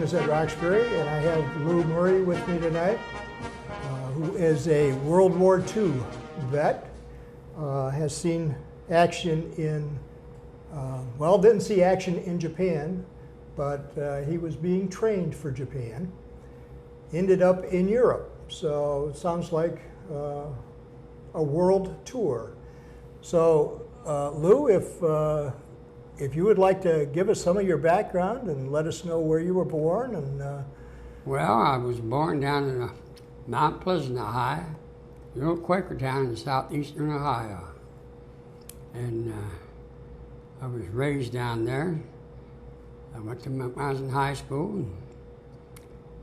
is at Roxbury, and I have Lou Murie with me tonight, who is a World War II vet, has seen action in, well, didn't see action in Japan, but he was being trained for Japan, ended up in Europe. So it sounds like a world tour. So Lou, if you would like to give us some of your background and let us know where you were born and. Well, I was born down in Mount Pleasant, Ohio, a little Quaker town in southeastern Ohio. And I was raised down there. I went to McMaster High School,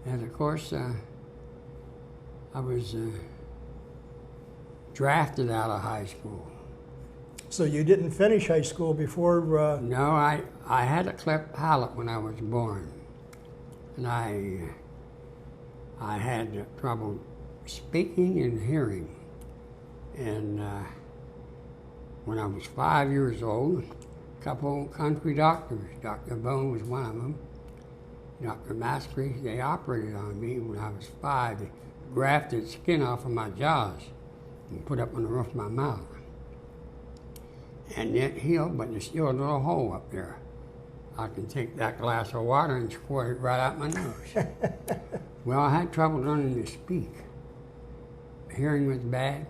and of course, I was drafted out of high school. So you didn't finish high school before? No, I had a cleft palate when I was born, and I had trouble speaking and hearing. And when I was 5 years old, a couple of country doctors, Dr. Bone was one of them, Dr. Maskery, they operated on me when I was 5. They grafted skin off of my jaws and put up on the roof of my mouth. And it healed, but there's still a little hole up there. I can take that glass of water and squirt it right out my nose. Well, I had trouble learning to speak. Hearing was bad,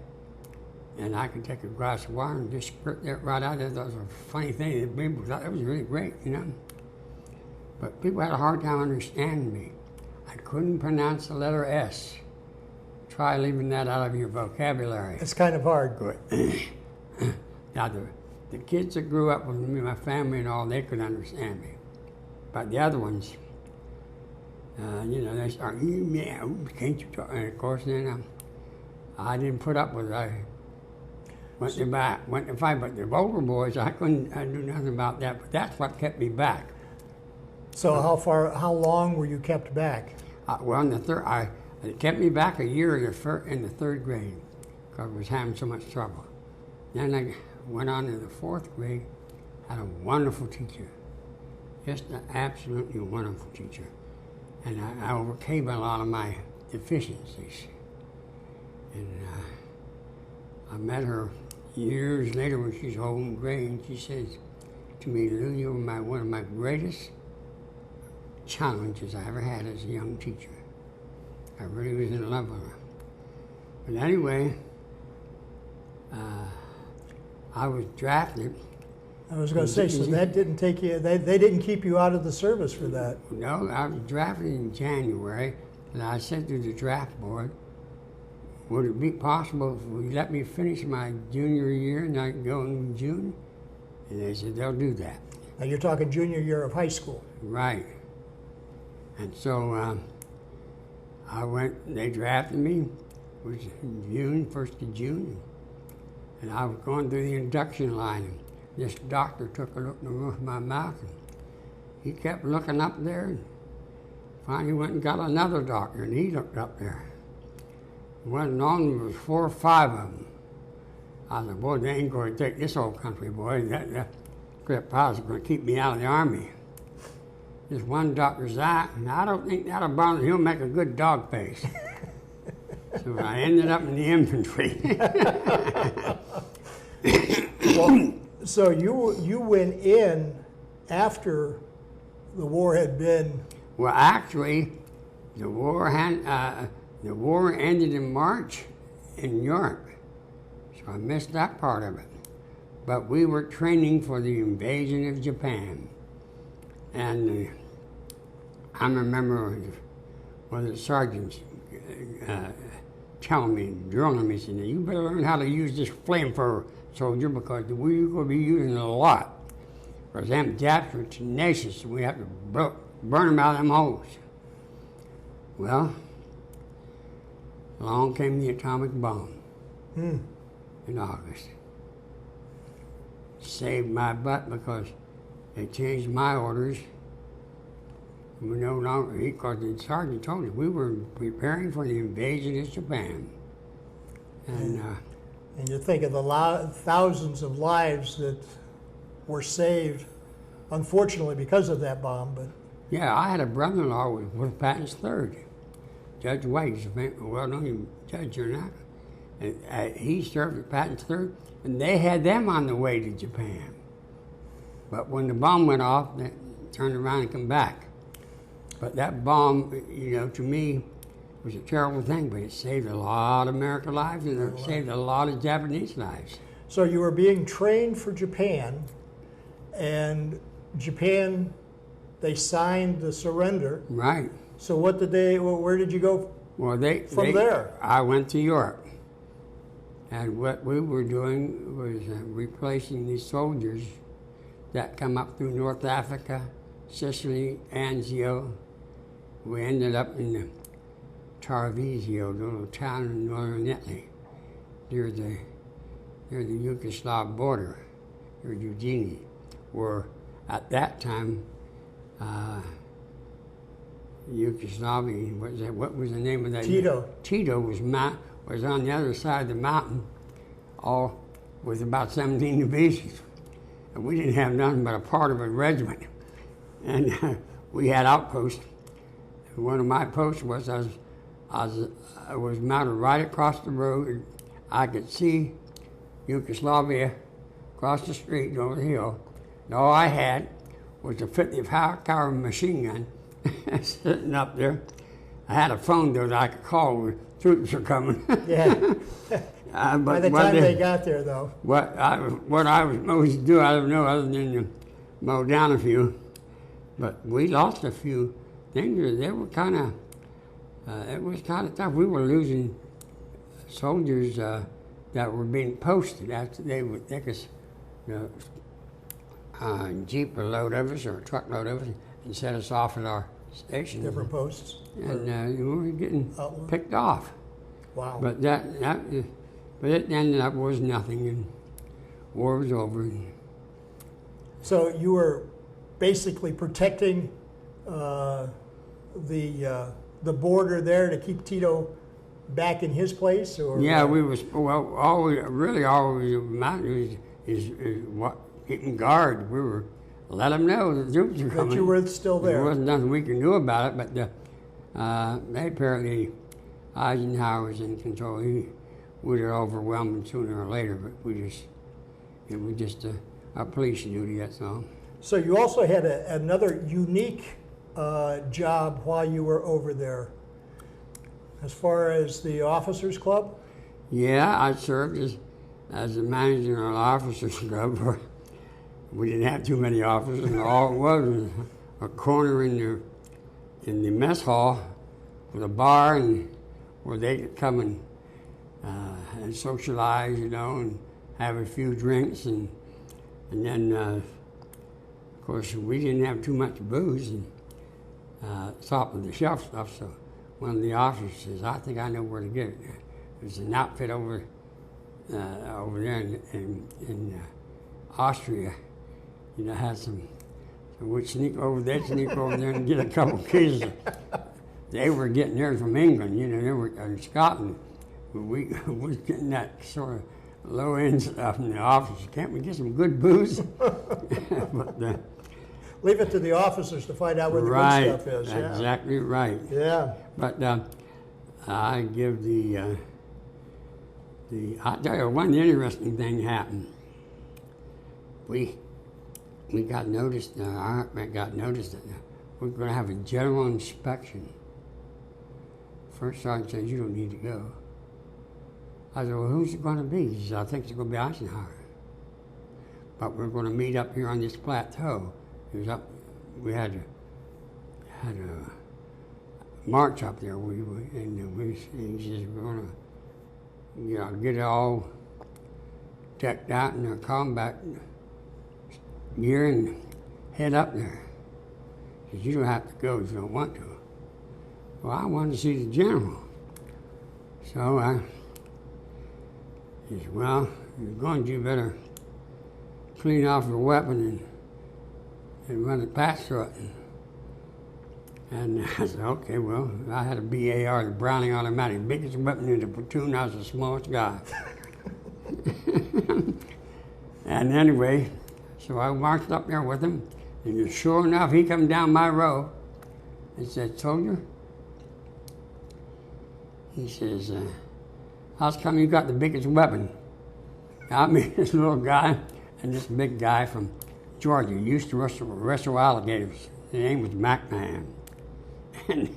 and I could take a glass of water and just squirt it right out. That was a funny thing. People thought that was really great, you know. But people had a hard time understanding me. I couldn't pronounce the letter S. Try leaving that out of your vocabulary. It's kind of hard. Good. Now, the kids that grew up with me, my family and all, they could understand me. But the other ones, you know, they start, yeah, can't you talk? And of course, then I didn't put up with it. I went to fight, but the older boys, I do nothing about that, but that's what kept me back. So how long were you kept back? Well, it kept me back a year in the third grade, because I was having so much trouble. Then I went on to the fourth grade, had a wonderful teacher, just an absolutely wonderful teacher. And I overcame a lot of my deficiencies. And I met her years later when she's old and gray, and she says to me, Lou, you were one of my greatest challenges I ever had as a young teacher. I really was in love with her. But anyway, I was drafted. I was going to say, so that didn't take you, they didn't keep you out of the service for that? No, I was drafted in January, and I said to the draft board, would it be possible if we let me finish my junior year and I could go in June? And they said, they'll do that. Now you're talking junior year of high school. Right. And so I went, they drafted me, it was in June, 1st of June, and I was going through the induction line, and this doctor took a look in the roof of my mouth, and he kept looking up there, and finally went and got another doctor, and he looked up there. It wasn't long, there was 4 or 5 of them. I said, boy, they ain't going to take this old country, boy. That Crip Powell's going to keep me out of the Army. This one doctor's eye, and I don't think that'll bother him. He'll make a good dog face. So I ended up in the infantry. Well, so you went in after the war had been. Well, actually, the war ended in March in Europe, so I missed that part of it. But we were training for the invasion of Japan, and I remember one of the sergeants telling me, drilling me, saying, you better learn how to use this flamethrower, soldier, because we're going to be using it a lot. Because them Japs are tenacious, and we have to burn them out of them holes. Well, along came the atomic bomb in August. Saved my butt because they changed my orders. We no longer, because the sergeant told us we were preparing for the invasion of Japan. And you think of the thousands of lives that were saved, unfortunately because of that bomb, but Yeah, I had a brother-in-law with Patton's third. Judge White, he's a well-known judge here now. And he served at Patton's third, and they had them on the way to Japan. But when the bomb went off, they turned around and come back. But that bomb, to me, was a terrible thing, but it saved a lot of American lives, and it saved a lot of Japanese lives. So you were being trained for Japan, and Japan, they signed the surrender. Right. So where did you go from there? I went to Europe. And what we were doing was replacing these soldiers that come up through North Africa, Sicily, Anzio. We ended up in the Tarvisio, the little town in northern Italy, near the Yugoslav border, near Eugenie, where at that time Yugoslavia, what was the name of that? Tito. Tito was on the other side of the mountain, all with about 17 divisions. And we didn't have nothing but a part of a regiment. And we had outposts. One of my posts was I was mounted right across the road. I could see Yugoslavia across the street over the hill. And all I had was a 50 caliber machine gun sitting up there. I had a phone though that I could call when troops were coming. Yeah. But by the time they got there, though. What I was supposed to do, I don't know, other than to mow down a few. But we lost a few things. They were kind of, it was kind of tough. We were losing soldiers that were being posted after they would take us, a jeep or load of us or a truckload of us and set us off at our station. Different posts. And we were getting picked off. Wow. But but it ended up was nothing, and war was over. So you were basically protecting the border there to keep Tito back in his place, or yeah, we was all we mounted is what getting guard. We were let them know the troops were coming. That you were still there. There wasn't nothing we could do about it, but they apparently Eisenhower was in control. He would have overwhelmed them sooner or later, but it was just a police duty. That's all. So you also had another unique job while you were over there, as far as the officers' club. Yeah, I served as the manager of the officers' club. We didn't have too many officers, and all it was a corner in the mess hall with a bar, and where they could come and socialize, and have a few drinks, and then of course we didn't have too much booze and top of the shelf stuff. So one of the officers says, "I think I know where to get it." There's an outfit over there in Austria. Had some. So we'd sneak over there and get a couple cases. They were getting theirs from England, they were in Scotland. We was getting that sort of low-end stuff in the office. Can't we get some good booze? But, leave it to the officers to find out where the good stuff is. Yeah. Exactly right. Yeah. But I give I'll tell you one interesting thing happened. We got noticed, our got noticed that we're going to have a general inspection. First sergeant said, "You don't need to go." I said, "Well, who's it going to be?" He said, "I think it's going to be Eisenhower. But we're going to meet up here on this plateau." It was up, we had a march up there, he says, "We're going to get it all decked out in their combat gear and head up there." He says, "You don't have to go if you don't want to." Well, I wanted to see the general. So he said, "Well, you're going to, you better clean off your weapon and run a patch through it." And I said, "Okay, well," I had a BAR, the Browning automatic, biggest weapon in the platoon. I was the smallest guy. And anyway, so I marched up there with him, And sure enough, he come down my road and said, "Soldier," he says, "how come you got the biggest weapon?" I mean, this little guy and this big guy from Georgia used to wrestle alligators. His name was McMahon. And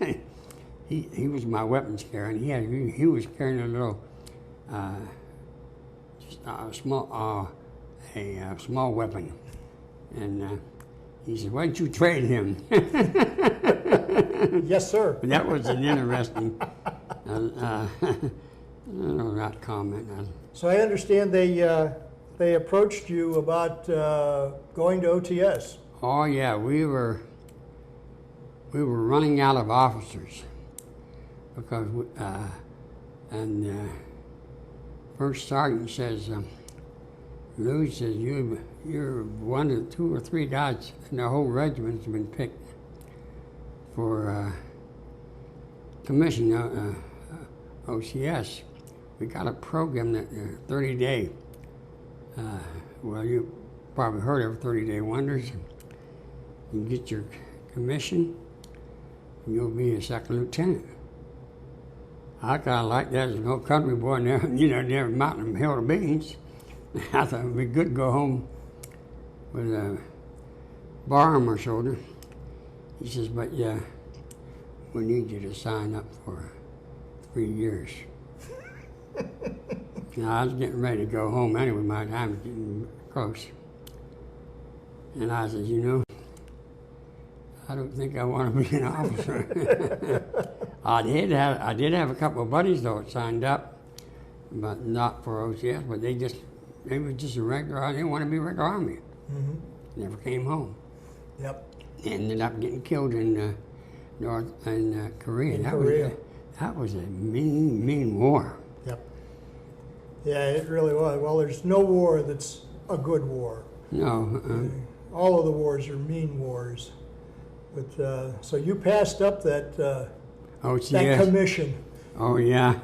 he was my weapons carrier, and he was carrying a little, just a small weapon. And he said, "Why don't you trade him?" Yes, sir. But that was an interesting, not comment. So I understand they approached you about going to OTS. Oh yeah, we were running out of officers because first sergeant says, "Lou," says, you're one of 2 or 3 guys in the whole regiment's been picked for commission OCS. We got a program that 30-day. Well, you probably heard of 30-day wonders. You get your commission, and you'll be a second lieutenant. I kind of like that as an old country boy, never mountain hill of beans. I thought it would be good to go home with a bar on my shoulder. He says, "But yeah, we need you to sign up for 3 years." Now, I was getting ready to go home anyway. My time was getting close. And I said, I don't think I want to be an officer. I did have a couple of buddies, though, that signed up, but not for OCS, but they were just a regular, I didn't want to be a regular Army. Mm-hmm. Never came home. Yep. Ended up getting killed in Korea. That was a mean war. Yep. Yeah, it really was. Well, there's no war that's a good war. No. All of the wars are mean wars. But so you passed up that that commission. Oh yeah,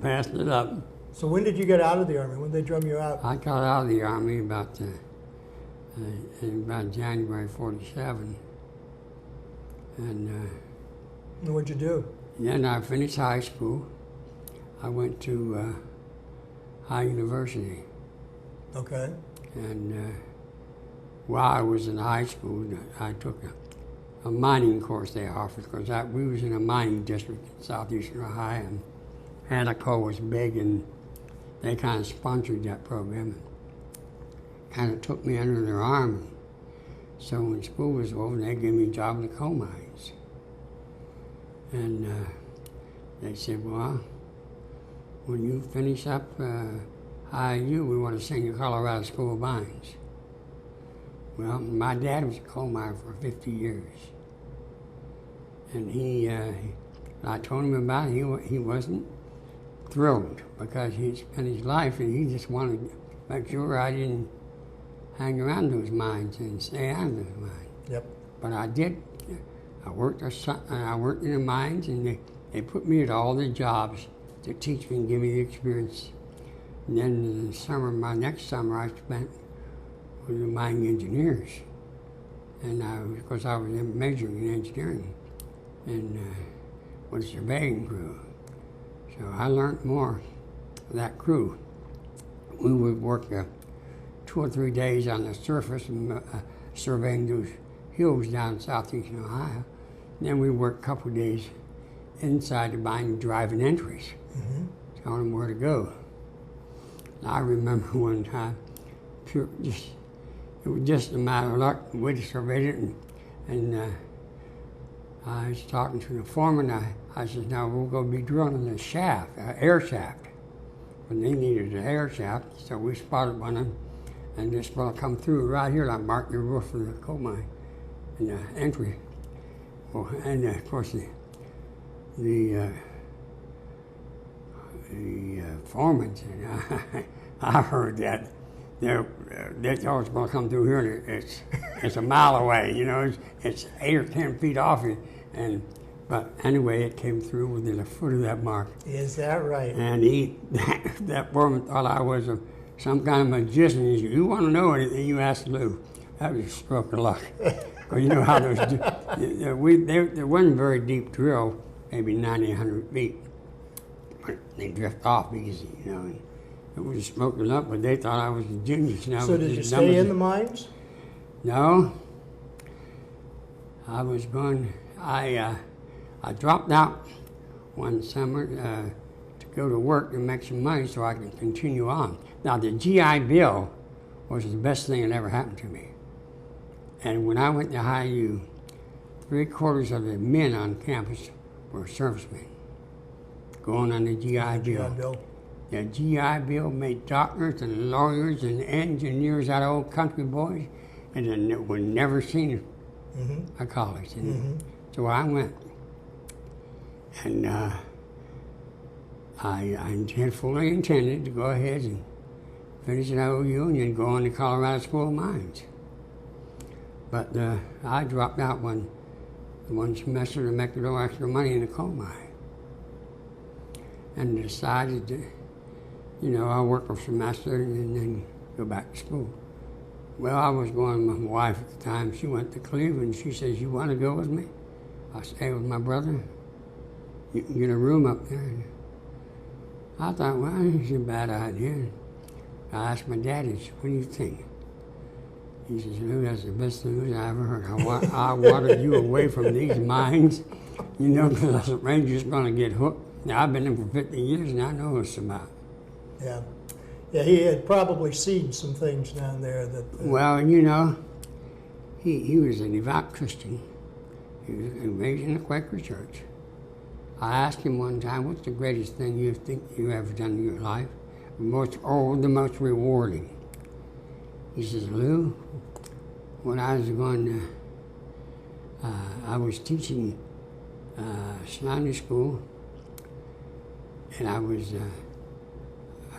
passed it up. So when did you get out of the Army? When did they drum you out? I got out of the Army about January '47, and what'd you do? Then I finished high school. I went to High University. Okay. And while I was in high school, I took a mining course they offered, because we was in a mining district in southeastern Ohio, and Anaco was big, and they kind of sponsored that program. Kind of took me under their arm. So when school was over, they gave me a job in the coal mines. And they said, "Well, when you finish up IU, we want to send you to Colorado School of Mines." Well, my dad was a coal miner for 50 years. And I told him about it. He wasn't thrilled, because he'd spent his life, and he just wanted to make sure I didn't hang around those mines and stay out of those mines. Yep. But I did. I worked in the mines, and they put me at all the jobs to teach me and give me the experience. And then my next summer, I spent with the mining engineers, and of course I was majoring in engineering, and with a surveying crew. So I learned more of that crew. We would work 2 or 3 days on the surface and surveying those hills down in southeastern Ohio. And then we worked a couple of days inside the mine driving entries, telling them where to go. And I remember one time, it was just a matter of luck. We surveyed it, and I was talking to the foreman. I said, "Now we're going to be drilling a shaft, air shaft." But they needed an air shaft, so we spotted one of them, and this fellow come through right here. I marked the roof of the coal mine and the entry. Well, and of course the foreman said, "I heard that. They're always going to come through here, and it's a mile away. It's 8 or 10 feet off you." But anyway, it came through within a foot of that mark. Is that right? And that foreman thought I was some kind of magician. He said, "You want to know anything, you ask Lou." That was a stroke of luck. Well, you know how those there wasn't very deep drill, maybe 90, 100 feet. But they drift off easy, you know. And it was smoking up, but they thought I was a genius. You know, So did you stay in the mines? No. I was going. I dropped out one summer to go to work and make some money so I could continue on. Now the GI Bill was the best thing that ever happened to me. And when I went to high U, 3/4 of the men on campus were servicemen, going on the GI Bill. GI Bill. The GI Bill made doctors and lawyers and engineers out of old country boys, and then were never seen at college. And so I went, and I fully intended to go ahead and finish at OU and then go on to Colorado School of Mines. But I dropped out one semester to make a little extra money in the coal mine, and decided to, you know, I'll work a semester and then go back to school. Well, I was going with my wife at the time. She went to Cleveland. She says, "You want to go with me? I'll stay with my brother. You can get a room up there." And I thought, well, it's a bad idea. I asked my dad, "What do you think?" He says, "Lou, that's the best news I ever heard. I wanted you away from these mines, you know, because the ranger's going to get hooked. Now, I've been in for 50 years, and I know what it's about." Yeah. Yeah, he had probably seen some things down there that... Well, you know, he was a devout Christian. He was raised in a Quaker church. I asked him one time, "What's the greatest thing you think you ever done in your life? The most rewarding?" He says, "Lou, when I was going to, I was teaching Sunday school, and I was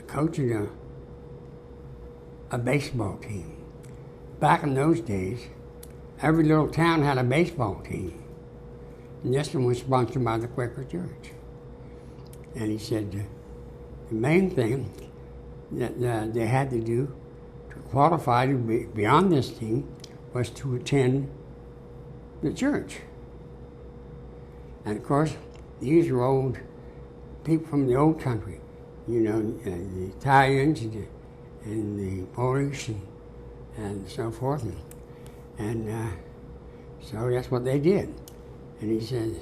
coaching a baseball team. Back in those days, every little town had a baseball team. And this one was sponsored by the Quaker Church." And he said, the main thing that they had to do to qualify to be on this team was to attend the church. And of course, these were old people from the old country, you know, the Italians and the Polish and so forth. And so that's what they did. And he said,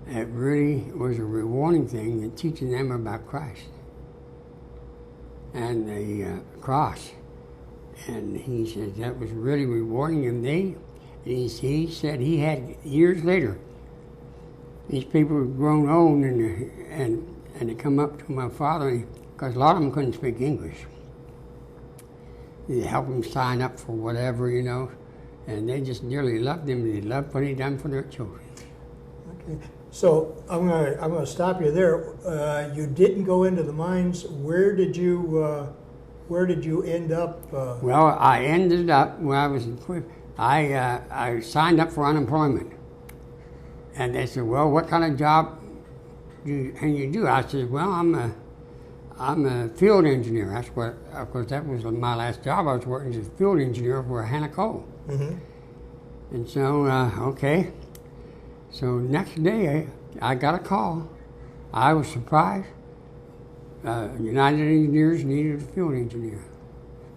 it really was a rewarding thing in teaching them about Christ and the cross. And he said that was really rewarding. And he said he had, years later, these people were grown old and they come up to my father, because a lot of them couldn't speak English. They helped them sign up for whatever, you know, and they just dearly loved him. They loved what he'd done for their children. Okay. So I'm gonna stop you there. You didn't go into the mines. Where did you end up? Well, I ended up when I was in Cleveland. I signed up for unemployment, and they said, "Well, what kind of job can you do?" I said, "Well, I'm a field engineer." That's what, of course, that was my last job. I was working as a field engineer for Hannah Coal. And so, okay. So next day, I got a call. I was surprised. United Engineers needed a field engineer.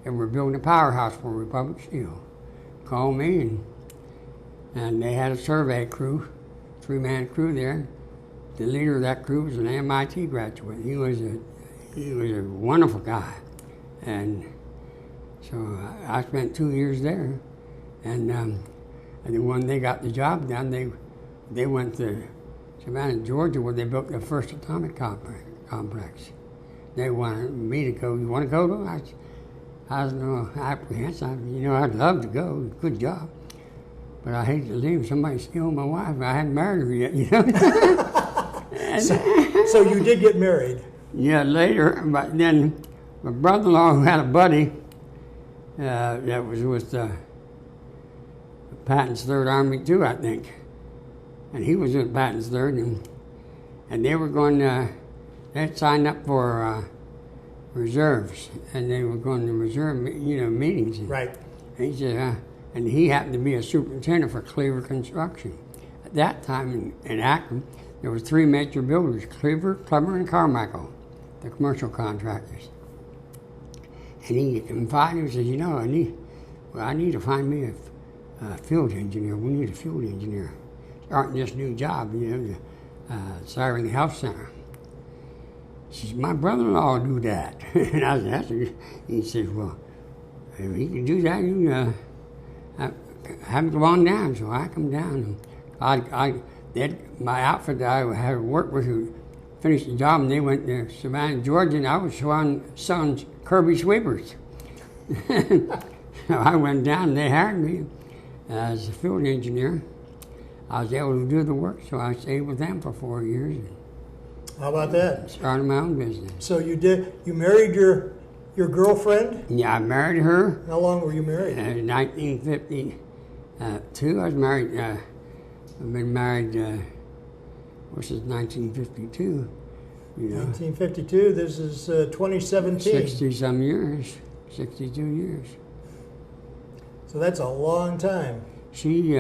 They were building a powerhouse for Republic Steel. Called me, and they had a survey crew, 3-man crew there. The leader of that crew was an MIT graduate. He was a wonderful guy. And so I spent 2 years there. And then when they got the job done, they went to Savannah, Georgia, where they built their first atomic complex. They wanted me to go. "You want to go?" I was a little apprehensive. You know, I'd love to go. Good job. But I hate to leave. Somebody steal my wife. I hadn't married her yet, you know. So you did get married? Yeah, later. But then my brother-in-law, who had a buddy that was with Patton's 3rd Army too, I think. And he was with Patton's 3rd, and they were going to, they had signed up for reserves, and they were going to reserve, you know, meetings. Right. And he said, and he happened to be a superintendent for Cleaver Construction. At that time in Akron, there were 3 major builders, Cleaver, Clemmer, and Carmichael, the commercial contractors. And he confided, he says, you know, I need to find me a field engineer. We need a field engineer. Starting this new job, you know, starting the health center. He says, my brother-in-law will do that. And I said, that's a, he says, well, if he can do that, you have him come on down. So I come down. My outfit that I had worked with who finished the job, and they went to Savannah, Georgia, and I was selling Kirby sweepers. So I went down, and they hired me as a field engineer. I was able to do the work, so I stayed with them for 4 years. How about that? Started my own business. So you married your girlfriend? Yeah, I married her. How long were you married? In 1952. I was married. I've been married. This is 1952. You know. 1952. This is 2017. 60-some years. 62 years. So that's a long time. She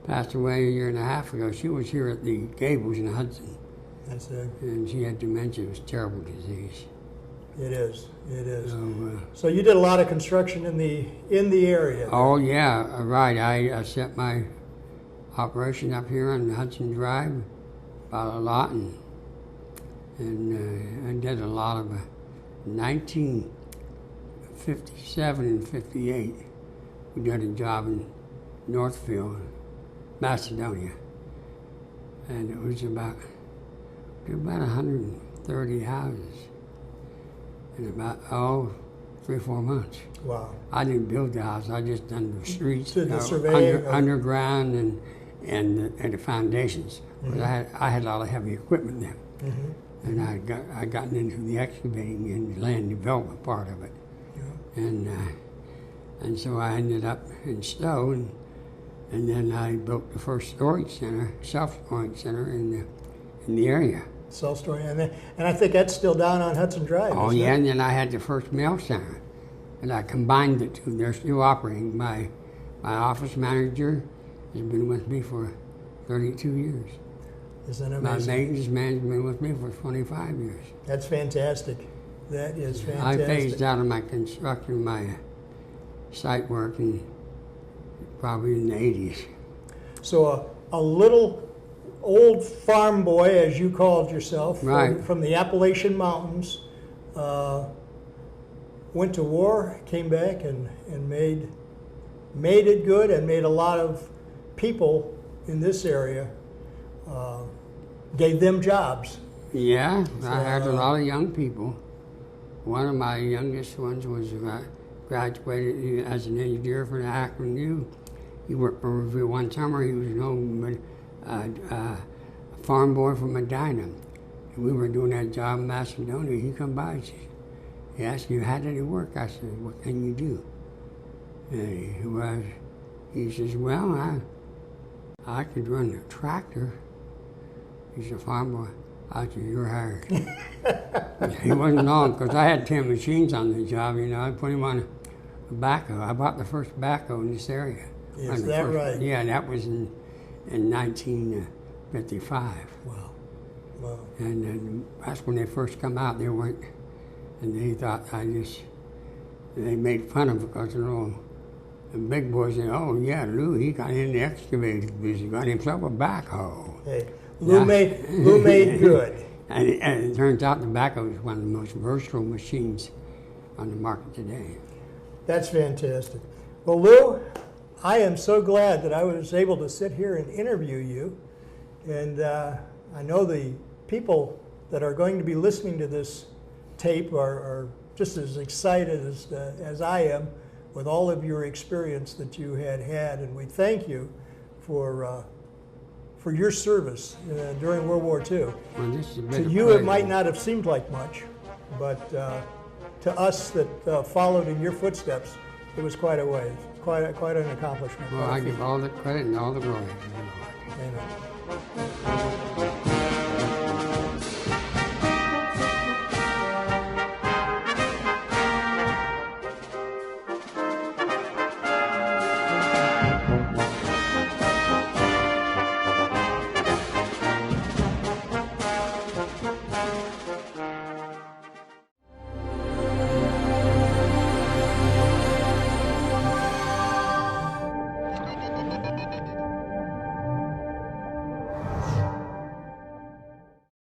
passed away a year and a half ago. She was here at the Gables in Hudson. That's it. And she had dementia. It was a terrible disease. It is. It is. So you did a lot of construction in the area. Oh yeah, right. I set my operation up here on Hudson Drive, about a lot, and I did a lot of 1957 and 58. We did a job in Northfield, Macedonia, and it was about 130 houses in about 3 or 4 months. Wow! I didn't build the house; I just done the streets, Did the surveying underground, and the foundations. Mm-hmm. I had a lot of heavy equipment then, mm-hmm. and I gotten into the excavating and the land development part of it, yeah. And so I ended up in Stowe, and then I built the first storage center, self-storage center in the area. Self-storage, and I think that's still down on Hudson Drive. Oh yeah, and then I had the first mail center, and I combined the two. They're still operating. My office manager has been with me for 32 years. Isn't that amazing? My maintenance manager's been with me for 25 years. That's fantastic. That is fantastic. I phased out of my construction, my site work, probably in the 80s. So a little old farm boy, as you called yourself, right. from the Appalachian Mountains, went to war, came back, and made it good, and made a lot of people in this area, gave them jobs. Yeah, so, I had a lot of young people. One of my youngest ones was graduated as an engineer from the Akron U. He worked for Review one summer. He was a farm boy from Medina. And we were doing that job in Macedonia. He come by and he asked me, how did it work? I said, what can you do? And he says, well, I could run a tractor. He's a farm boy. I said, you're hired. He wasn't long, because I had 10 machines on the job, you know. I put him on a backhoe. I bought the first backhoe in this area. Is that right? Yeah, that was in 1955. Wow. Wow. And that's when they first come out. They weren't, and they thought they made fun of it because the big boys said, oh yeah, Lou, he got in the excavating business. He got himself a backhoe. Hey, Lou made good. And it turns out the backhoe is one of the most versatile machines on the market today. That's fantastic. Well, Lou, I am so glad that I was able to sit here and interview you. And I know the people that are going to be listening to this tape are just as excited as I am with all of your experience that you had. And we thank you for your service during World War II. Well, this has been to a you, pleasure. it might not have seemed like much, but to us that followed in your footsteps, it was quite a way, quite an accomplishment. Well, I give all the credit and all the glory to the Lord. Amen.